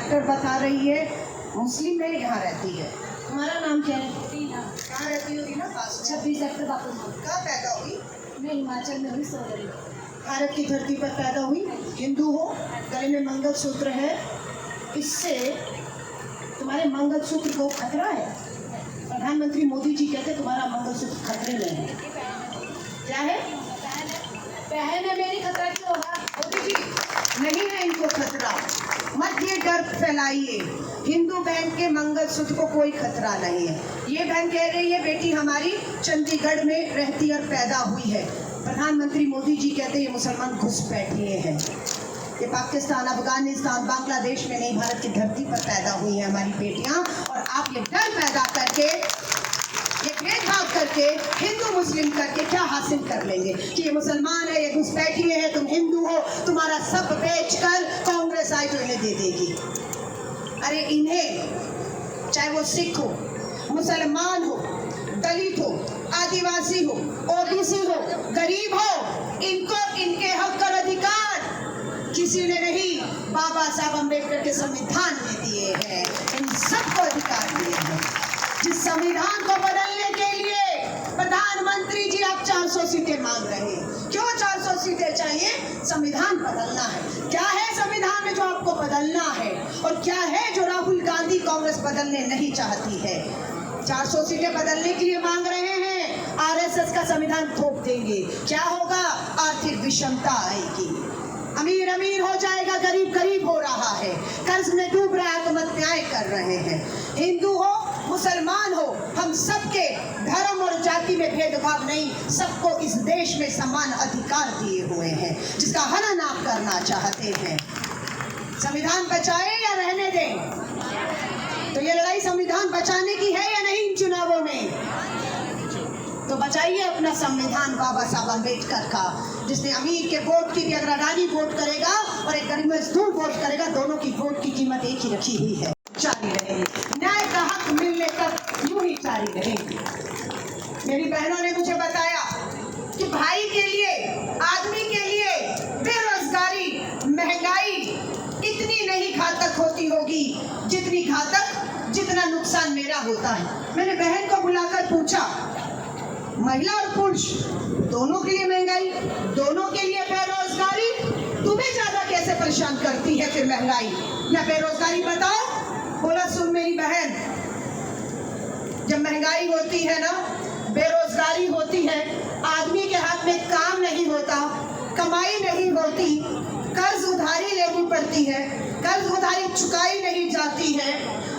Sector बता रही है, मुस्लिम है, यहाँ रहती है। तुम्हारा नाम क्या है? रीना। कहाँ रहती हो रीना? 26 सेक्टर वापस। कहाँ पैदा हुई? मैं हिमाचल में हुई, सोलरी। भारत की धरती पर पैदा हुई, हिंदू हो, गले में मंगलसूत्र है, इससे तुम्हारे मंगलसूत्र को खतरा है? प्रधानमंत्री मोदी जी कहते तुम्हारा मंगलसूत्र खतरे में है। क्या है? बहन है मेरी, खतरा क्यों होगा? मोदी जी नहीं है इनको खतरा, मत ये डर फैलाइए। हिंदू बहन के मंगलसूत्र को कोई खतरा नहीं है। ये बहन कह रही है बेटी हमारी चंडीगढ़ में रहती और पैदा हुई है। प्रधानमंत्री मोदी जी कहते ये मुसलमान घुसपैठिए हैं। ये पाकिस्तान, अफगानिस्तान, बांग्लादेश में नहीं, भारत की धरती पर पैदा हुई है हमारी बेटियां। और आप ये डर पैदा करके, ये भेदभाव करके, हिंदू मुस्लिम करके क्या हासिल कर लेंगे कि ये मुसलमान है, ये घुसपैठिए है, तुम हिंदू हो, तुम्हारा सब बेचकर कांग्रेस आई तो इन्हें दे देगी। अरे इन्हें, चाहे वो सिख हो, मुसलमान हो, दलित हो, आदिवासी हो, ओबीसी हो, गरीब हो, इनको इनके हक और अधिकार किसी ने नहीं, बाबा साहब अम्बेडकर के संविधान में दिए हैं। इन सबको अधिकार दिए हैं। जिस संविधान को बदलने के लिए प्रधानमंत्री जी आप 400 सीटें मांग रहे हैं। क्यों 400 सीटें चाहिए? संविधान बदलना है। क्या है संविधान में जो आपको बदलना है, और क्या है जो राहुल गांधी कांग्रेस बदलने नहीं चाहती है? 400 सीटें बदलने के लिए मांग रहे हैं, आरएसएस का संविधान थोप देंगे। क्या होगा? आर्थिक विषमता आएगी, अमीर अमीर हो जाएगा, गरीब गरीब हो रहा है, कर्ज में डूब रहा है, आत्महत्याएं कर रहे हैं। हिंदू हो, मुसलमान हो, हम सबके धर्म और जाति में भेदभाव नहीं, सबको इस देश में समान अधिकार दिए हुए हैं, जिसका हनन आप करना चाहते हैं। संविधान बचाए या रहने दें? तो ये लड़ाई संविधान बचाने की है या नहीं? इन चुनावों में तो बचाइए अपना संविधान बाबा साहब अम्बेडकर का, जिसने अमीर के वोट की भी, अगर अडानी वोट करेगा और एक गरीब मजदूर वोट करेगा, दोनों की वोट की कीमत एक ही रखी हुई है, जारी रहेगी। न्याय का हक मिलने तक यूं ही जारी रहेगी। मेरी बहनों ने मुझे बताया कि भाई के लिए, आदमी के लिए बेरोजगारी, महंगाई इतनी नहीं घातक होती होगी जितनी घातक, जितना नुकसान मेरा होता है। मैंने बहन को बुलाकर पूछा, महिला और पुरुष दोनों के लिए महंगाई, दोनों के लिए बेरोजगारी, तुम्हें ज्यादा कैसे परेशान करती है फिर महंगाई या बेरोजगारी? बताओ। बोला सुन मेरी बहन, जब महंगाई होती है ना, बेरोजगारी होती है, आदमी के हाथ में काम नहीं होता, कमाई नहीं होती, कर्ज उधारी लेनी पड़ती है, कर्ज उधारी चुकाई नहीं जाती है,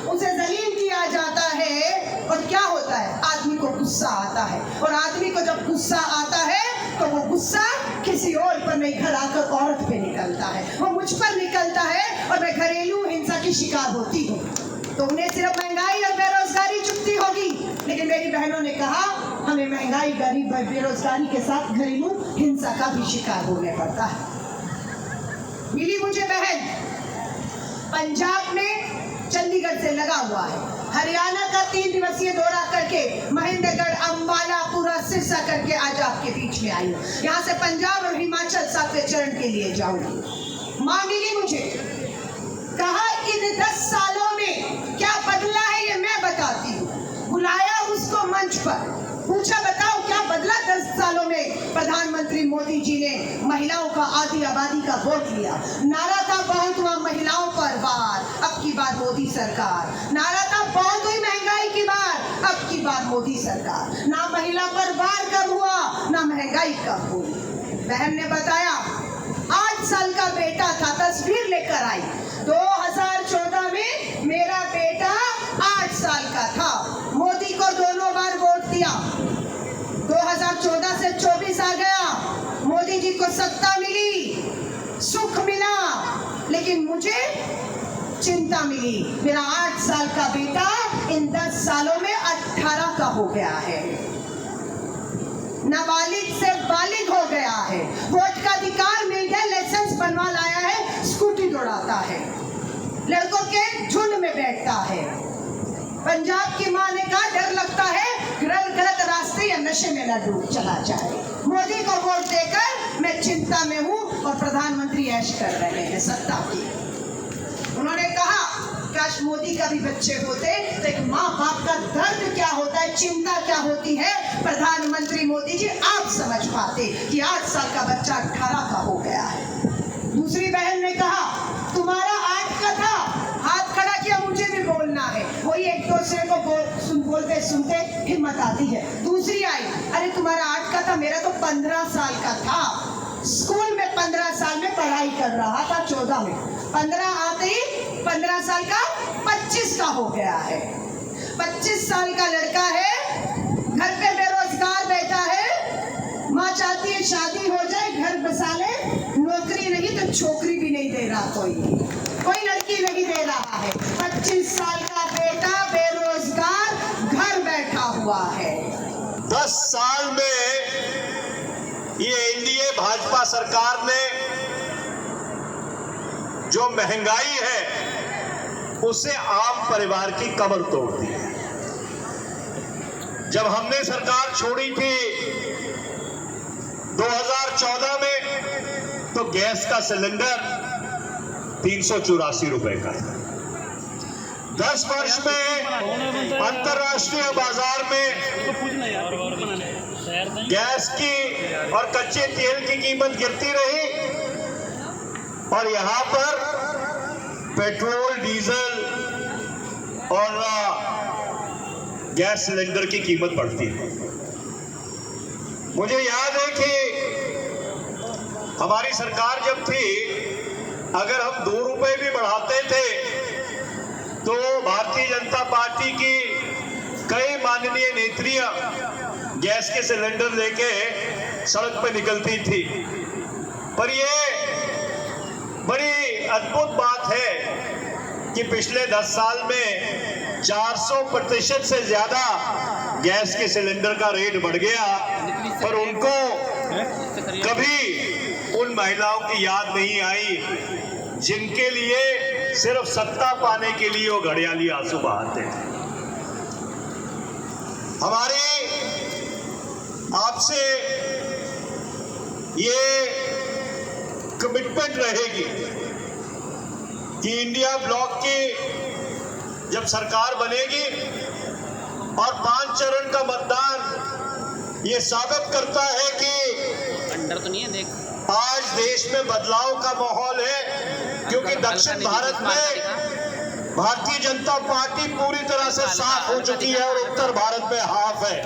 उसे जलील किया जाता है। और क्या होता है? आदमी को गुस्सा आता है, और आदमी को जब गुस्सा आता है तो वो गुस्सा किसी और पर नहीं, घर आकर औरत पे निकलता है, वो मुझ पर निकलता है, और मैं घरेलू हिंसा की शिकार होती हूँ। तो उन्हें सिर्फ महंगाई और बेरोजगारी चुभती होगी, लेकिन मेरी बहनों ने कहा हमें महंगाई, गरीब, बेरोजगारी के साथ घरेलू हिंसा का भी शिकार होने पड़ता है। मिली मुझे बहन पंजाब में, चंडीगढ़ से लगा हुआ है, हरियाणा का 3 दिवसीय दौरा करके महेंद्रगढ़, अंबाला, पूरा सिरसा करके आज आपके बीच में आई हूँ। यहाँ से पंजाब और हिमाचल 7वें चरण के लिए जाऊंगी। माँ मिली मुझे, कहा इन 10 सालों में क्या बदला है ये मैं बताती हूँ। बुलाया उसको मंच पर, पूछा बताओ क्या बदला 10 सालों में? प्रधानमंत्री मोदी जी ने महिलाओं का, आधी आबादी का वोट लिया। नारा था बहुत हुआ महिलाओं पर वार, अब की बार मोदी सरकार। नारा था बहुत हुई महंगाई की बार, अब की बार मोदी सरकार। ना महिला पर वार कब हुआ, ना महंगाई कब हुई। बहन ने बताया 8 साल का बेटा था, तस्वीर लेकर आई। 2014 में मेरा बेटा 8 साल का था, मोदी को दोनों बार वोट दिया। 2014 से 24 आ गया, मोदी जी को सत्ता मिली, सुख मिला, लेकिन मुझे चिंता मिली। मेरा 8 साल का बेटा इन 10 सालों में 18 का हो गया है, नाबालिग से बालिग हो गया है, वोट का अधिकार मिल गया, लाइसेंस बनवा लाया है, स्कूटी दौड़ाता है, लड़कों के झुंड में बैठता है। पंजाब की मां ने कहा डर लगता है गलत रास्ते या नशे में न डूब चला जाए। मोदी को वोट देकर मैं चिंता में हूं, और प्रधानमंत्री ऐश कर रहे हैं सत्ता की। उन्होंने कहा काश मोदी का भी बच्चे होते तो एक माँ बाप का दर्द क्या होता है, चिंता क्या होती है, प्रधानमंत्री मोदी जी आप समझ पाते कि 8 साल का बच्चा 18 का हो गया है। दूसरी बहन ने कहा तुम्हारा 8 का था, हाथ खड़ा किया, मुझे भी बोलना है। वही एक दूसरे को बोलते सुनते हिम्मत आती है। दूसरी आई, अरे तुम्हारा 8 का था, मेरा तो 15 साल का था। स्कूल में 15 साल में पढ़ाई कर रहा था, 14 में 15 आते ही 15 साल का 25 का हो गया है। 25 साल का लड़का है, घर पे बेरोजगार बैठा है, माँ चाहती है शादी हो जाए, घर बसा ले, नौकरी नहीं तो छोकरी भी नहीं दे रहा, कोई लड़की नहीं दे रहा है। 25 साल का बेटा बेरोजगार घर बैठा हुआ है। 10 साल में ये एनडीए भाजपा सरकार ने जो महंगाई है उसे आम परिवार की कमर तोड़ दी है। जब हमने सरकार छोड़ी थी 2014 में तो गैस का सिलेंडर 384 रुपए का था। 10 वर्ष में अंतर्राष्ट्रीय बाजार में गैस की और कच्चे तेल की कीमत गिरती रही और यहां पर पेट्रोल, डीजल और गैस सिलेंडर की कीमत बढ़ती है। मुझे याद है कि हमारी सरकार जब थी, अगर हम 2 रुपए भी बढ़ाते थे तो भारतीय जनता पार्टी की कई माननीय नेत्रियां गैस के सिलेंडर लेके सड़क पर निकलती थी। पर ये बड़ी अद्भुत बात है कि पिछले 10 साल में 400% से ज्यादा गैस के सिलेंडर का रेट बढ़ गया, पर उनको कभी उन महिलाओं की याद नहीं आई जिनके लिए सिर्फ सत्ता पाने के लिए वो घड़ियाली आंसू बहाते थे। हमारी आपसे ये कमिटमेंट रहेगी कि इंडिया ब्लॉक की जब सरकार बनेगी और 5 चरण का मतदान ये साबित करता है कि अंडर तो नहीं है, देख आज देश में बदलाव का माहौल है, क्योंकि दक्षिण भारत में भारतीय जनता पार्टी पूरी तरह से साफ हो चुकी है और उत्तर भारत में हाफ है।